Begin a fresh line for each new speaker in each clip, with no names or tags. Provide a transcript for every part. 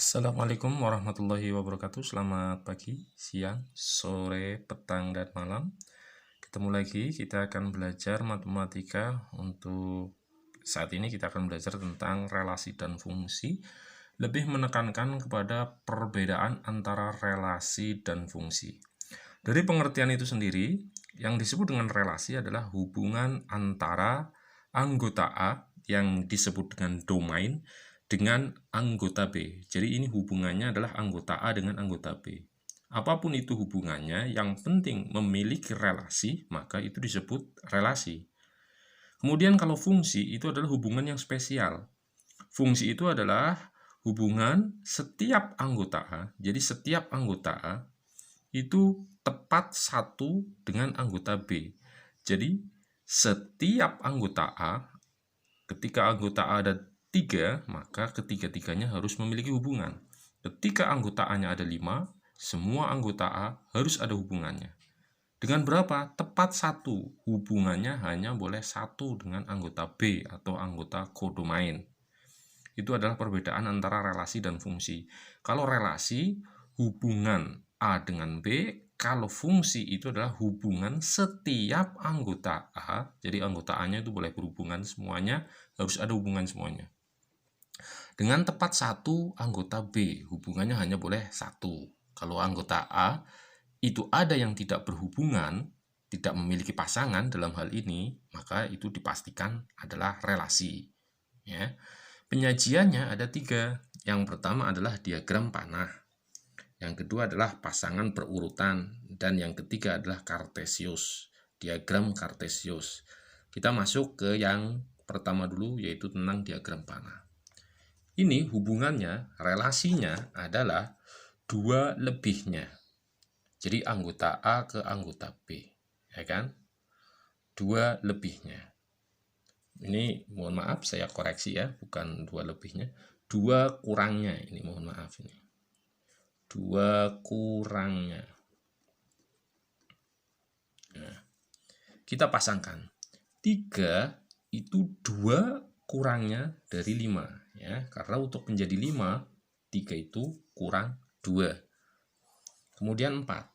Assalamualaikum warahmatullahi wabarakatuh. Selamat pagi, siang, sore, petang, dan malam. Ketemu lagi, kita akan belajar matematika. Untuk saat ini kita akan belajar tentang relasi dan fungsi. Lebih menekankan kepada perbedaan antara relasi dan fungsi. Dari pengertian itu sendiri, yang disebut dengan relasi adalah hubungan antara anggota A yang disebut dengan domain dengan anggota B. Jadi ini hubungannya adalah anggota A dengan anggota B. Apapun itu hubungannya, yang penting memiliki relasi, maka itu disebut relasi. Kemudian kalau fungsi itu adalah hubungan yang spesial. Fungsi itu adalah hubungan setiap anggota A. Jadi setiap anggota A itu tepat satu dengan anggota B. Jadi setiap anggota A, ketika anggota A ada 3, maka ketiga-tiganya harus memiliki hubungan. Ketika anggota A-nya ada 5, semua anggota A harus ada hubungannya. Dengan berapa? Tepat satu. Hubungannya hanya boleh satu dengan anggota B atau anggota kodomain. Itu adalah perbedaan antara relasi dan fungsi. Kalau relasi, hubungan A dengan B. Kalau fungsi itu adalah hubungan setiap anggota A. Jadi anggota A-nya itu boleh berhubungan semuanya, harus ada hubungan semuanya. Dengan tepat satu anggota B, hubungannya hanya boleh satu. Kalau anggota A itu ada yang tidak berhubungan, tidak memiliki pasangan dalam hal ini, maka itu dipastikan adalah relasi. Ya. Penyajiannya ada 3. Yang pertama adalah diagram panah. Yang kedua adalah pasangan berurutan. Dan yang ketiga adalah Kartesius, diagram Kartesius. Kita masuk ke yang pertama dulu, yaitu tentang diagram panah. Ini hubungannya, relasinya adalah 2 lebihnya. Jadi anggota A ke anggota B, ya kan? 2 lebihnya. Ini mohon maaf, saya koreksi ya, bukan 2 lebihnya. 2 kurangnya, ini mohon maaf ini. 2 kurangnya. Nah, kita pasangkan. 3 itu 2 kurangnya dari 5. Ya, karena untuk menjadi 5, 3 itu kurang 2. Kemudian 4.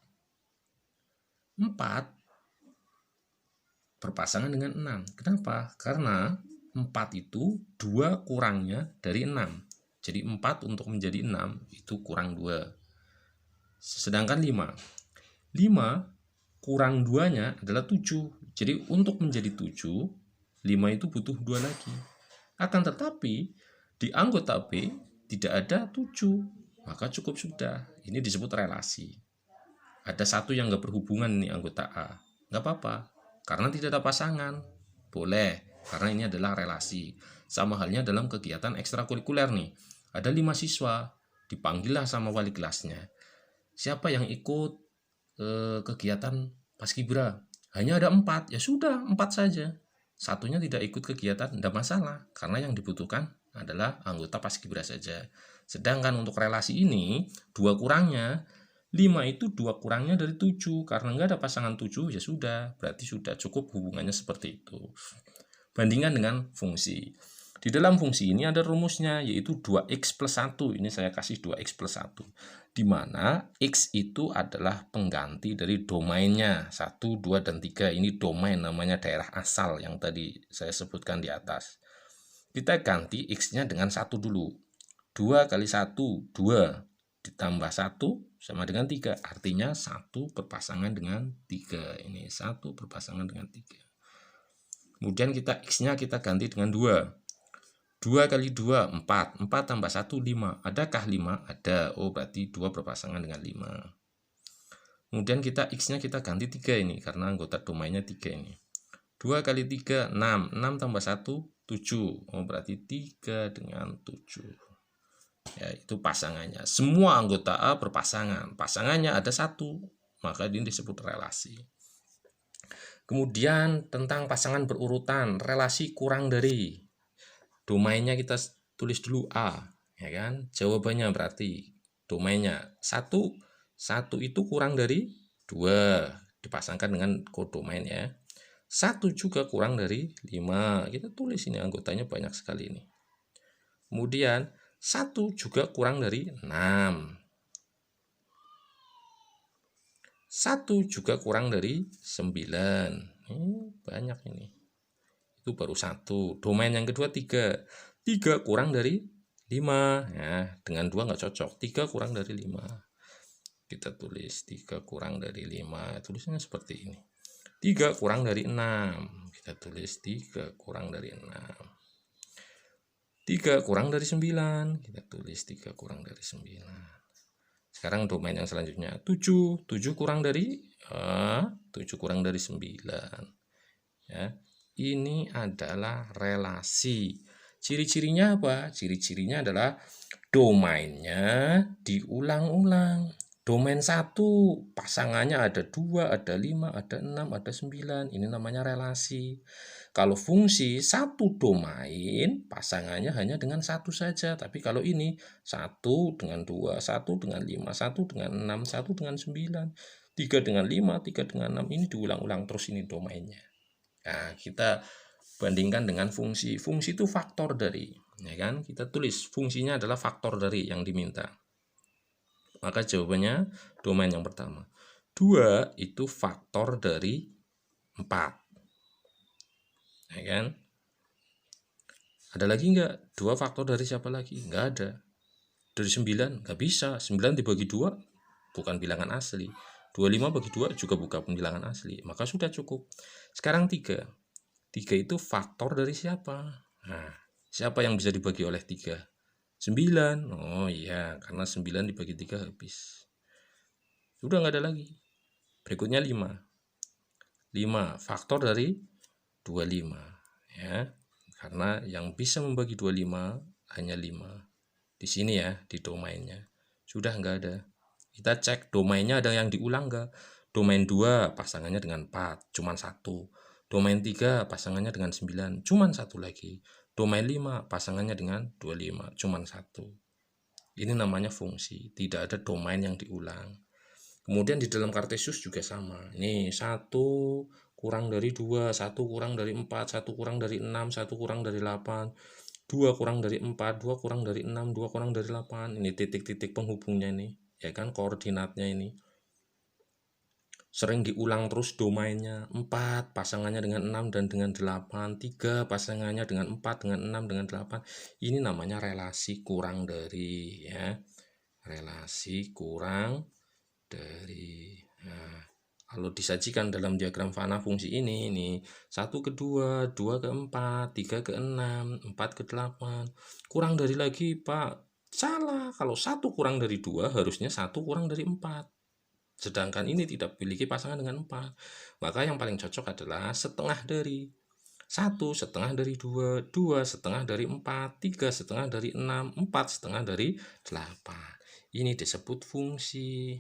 4 berpasangan dengan 6. Kenapa? Karena 4 itu 2 kurangnya dari 6. Jadi 4 untuk menjadi 6 itu kurang 2. Sedangkan 5. 5 kurang 2-nya adalah 7. Jadi untuk menjadi 7, 5 itu butuh 2 lagi. Akan tetapi di anggota B tidak ada 7, maka cukup sudah. Ini disebut relasi. Ada satu yang nggak berhubungan nih anggota A, nggak apa-apa, karena tidak ada pasangan, boleh, karena ini adalah relasi. Sama halnya dalam kegiatan ekstrakurikuler nih, ada 5 siswa, dipanggillah sama wali kelasnya. Siapa yang ikut kegiatan paskibra? Hanya ada 4, ya sudah 4 saja. Satunya tidak ikut kegiatan, tidak masalah, karena yang dibutuhkan adalah anggota paskibra saja. Sedangkan untuk relasi ini, 2 kurangnya, 5 itu 2 kurangnya dari 7. Karena nggak ada pasangan 7, ya sudah, berarti sudah cukup hubungannya seperti itu. Bandingkan dengan fungsi. Di dalam fungsi ini ada rumusnya, yaitu 2x plus 1. Ini saya kasih 2x plus 1. Di mana x itu adalah pengganti dari domainnya. 1, 2, dan 3. Ini domain, namanya daerah asal yang tadi saya sebutkan di atas. Kita ganti x-nya dengan 1 dulu. 2 kali 1, 2. Ditambah 1 sama dengan 3. Artinya 1 berpasangan dengan 3. Ini 1 berpasangan dengan 3. Kemudian kita x-nya kita ganti dengan 2. 2 kali 2, 4. 4 tambah 1, 5. Adakah 5? Ada. Oh, berarti 2 berpasangan dengan 5. Kemudian kita x-nya kita ganti 3 ini, karena anggota domainnya 3 ini. 2 kali 3, 6. 6 tambah 1, 7. Oh, berarti 3 dengan 7. Ya, itu pasangannya. Semua anggota A berpasangan. Pasangannya ada 1, maka ini disebut relasi. Kemudian tentang pasangan berurutan, relasi kurang dari. Domainnya kita tulis dulu A, ya kan? Jawabannya berarti domainnya 1. 1 itu kurang dari 2, dipasangkan dengan kodomain ya. 1 juga kurang dari 5. Kita tulis ini anggotanya banyak sekali ini. Kemudian 1 juga kurang dari 6. 1 juga kurang dari 9. Banyak ini. Itu baru 1. Domain yang kedua 3. 3 kurang dari 5. Ya, dengan 2 nggak cocok. 3 kurang dari 5. Kita tulis 3 kurang dari 5. Tulisnya seperti ini. 3 kurang dari 6. Kita tulis 3 kurang dari 6. 3 kurang dari 9. Kita tulis 3 kurang dari 9. Sekarang domain yang selanjutnya 7. 7 kurang dari 7 kurang dari 9. Ya. Ini adalah relasi. Ciri-cirinya apa? Ciri-cirinya adalah domainnya diulang-ulang. Domain 1 pasangannya ada 2, ada 5, ada 6, ada 9. Ini namanya relasi. Kalau fungsi satu domain pasangannya hanya dengan 1 saja. Tapi kalau ini 1 dengan 2, 1 dengan 5, 1 dengan 6, 1 dengan 9, 3 dengan 5, 3 dengan 6. Ini diulang-ulang terus ini domainnya. Nah, kita bandingkan dengan fungsi. Fungsi itu faktor dari, ya kan? Kita tulis fungsinya adalah faktor dari yang diminta. Maka jawabannya domain yang pertama. 2 itu faktor dari 4. Ya kan? Ada lagi nggak? 2 faktor dari siapa lagi? Nggak ada. Dari 9? Nggak bisa. 9 dibagi 2 bukan bilangan asli. 25 bagi 2 juga bukan bilangan asli. Maka sudah cukup. Sekarang 3. 3 itu faktor dari siapa? Nah, siapa yang bisa dibagi oleh 3? 9. Oh iya, karena 9 dibagi 3 habis. Sudah nggak ada lagi. Berikutnya 5. 5 faktor dari 25. Ya, karena yang bisa membagi 25 hanya 5. Di sini ya, di domainnya. Sudah nggak ada. Kita cek domainnya ada yang diulang nggak? Domain 2 pasangannya dengan 4, cuman 1. Domain 3 pasangannya dengan 9, cuman 1 lagi. Domain 5 pasangannya dengan 25, cuman 1. Ini namanya fungsi, tidak ada domain yang diulang. Kemudian di dalam Kartesius juga sama. Ini 1 kurang dari 2, 1 kurang dari 4, 1 kurang dari 6, 1 kurang dari 8, 2 kurang dari 4, 2 kurang dari 6, 2 kurang dari 8. Ini titik-titik penghubungnya ini, ya kan, koordinatnya ini. Sering diulang terus domainnya. 4 pasangannya dengan 6 dan dengan 8, 3 pasangannya dengan 4, dengan 6, dengan 8. Ini namanya relasi kurang dari, ya. Relasi kurang dari. Nah, kalau disajikan dalam diagram fana fungsi ini 1 ke 2, 2 ke 4, 3 ke 6, 4 ke 8. Kurang dari lagi, Pak. Salah. Kalau 1 kurang dari 2 harusnya 1 kurang dari 4. Sedangkan ini tidak memiliki pasangan dengan 4. Maka yang paling cocok adalah setengah dari. 1 setengah dari 2, 2 setengah dari 4, 3 setengah dari 6, 4 setengah dari 8. Ini disebut fungsi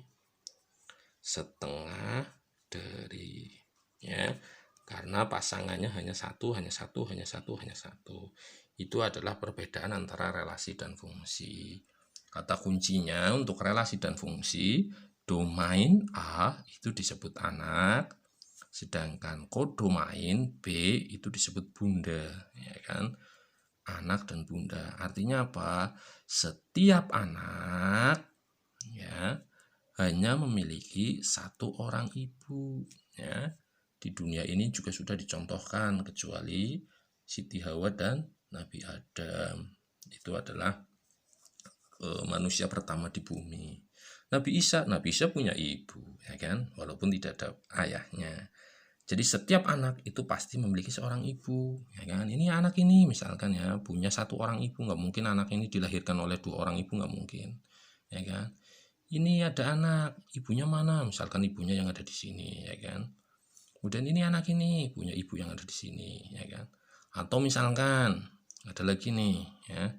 setengah dari, ya, karena pasangannya hanya 1, hanya 1, hanya 1, hanya 1. Itu adalah perbedaan antara relasi dan fungsi. Kata kuncinya untuk relasi dan fungsi, domain A itu disebut anak, sedangkan kodomain B itu disebut bunda, ya kan? Anak dan bunda. Artinya apa? Setiap anak, ya, hanya memiliki satu orang ibu, ya. Di dunia ini juga sudah dicontohkan, kecuali Siti Hawa dan Nabi Adam. Itu adalah manusia pertama di bumi. Nabi Isa punya ibu, ya kan, walaupun tidak ada ayahnya. Jadi setiap anak itu pasti memiliki seorang ibu, ya kan. Ini anak ini misalkan ya punya satu orang ibu, nggak mungkin anak ini dilahirkan oleh 2 orang ibu, nggak mungkin, ya kan. Ini ada anak, ibunya mana? Misalkan ibunya yang ada di sini, ya kan. Kemudian ini anak ini punya ibu yang ada di sini, ya kan. Atau misalkan ada lagi nih, ya.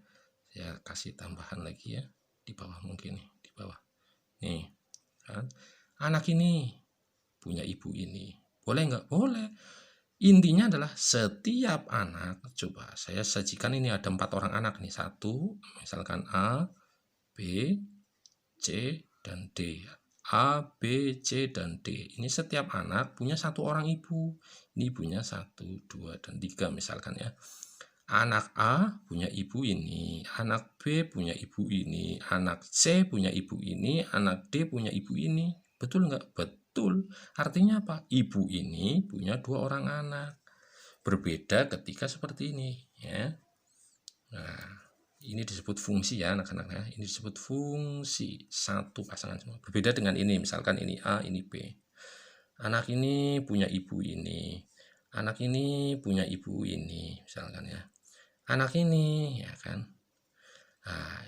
Saya kasih tambahan lagi ya di bawah, mungkin nih di bawah. Nih, kan? Anak ini punya ibu ini. Boleh nggak? Boleh. Intinya adalah setiap anak, coba saya sajikan ini ada 4 orang anak nih. 1, misalkan A, B, C, dan D. A, B, C, dan D. Ini setiap anak punya 1 orang ibu. Ini ibunya 1, 2, dan 3 misalkan ya. Anak A punya ibu ini, anak B punya ibu ini, anak C punya ibu ini, anak D punya ibu ini. Betul nggak? Betul. Artinya apa? Ibu ini punya 2 orang anak. Berbeda ketika seperti ini, ya. Nah, ini disebut fungsi ya anak-anak ya. Ini disebut fungsi satu pasangan semua. Berbeda dengan ini, misalkan ini A, ini B. Anak ini punya ibu ini. Anak ini punya ibu ini, misalkan ya. Anak ini, ya kan. Nah,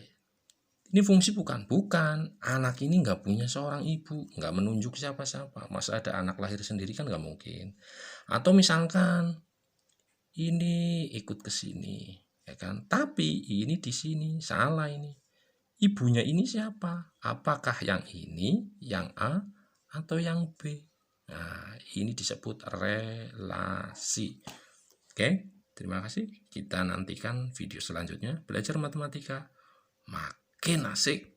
ini fungsi bukan? Bukan. Anak ini nggak punya seorang ibu, nggak menunjuk siapa-siapa. Masa ada anak lahir sendiri kan nggak mungkin. Atau misalkan ini ikut ke sini, ya kan? Tapi ini di sini salah ini. Ibunya ini siapa? Apakah yang ini, yang A, atau yang B? Nah, ini disebut relasi. Oke, terima kasih. Kita nantikan video selanjutnya. Belajar matematika makin asik.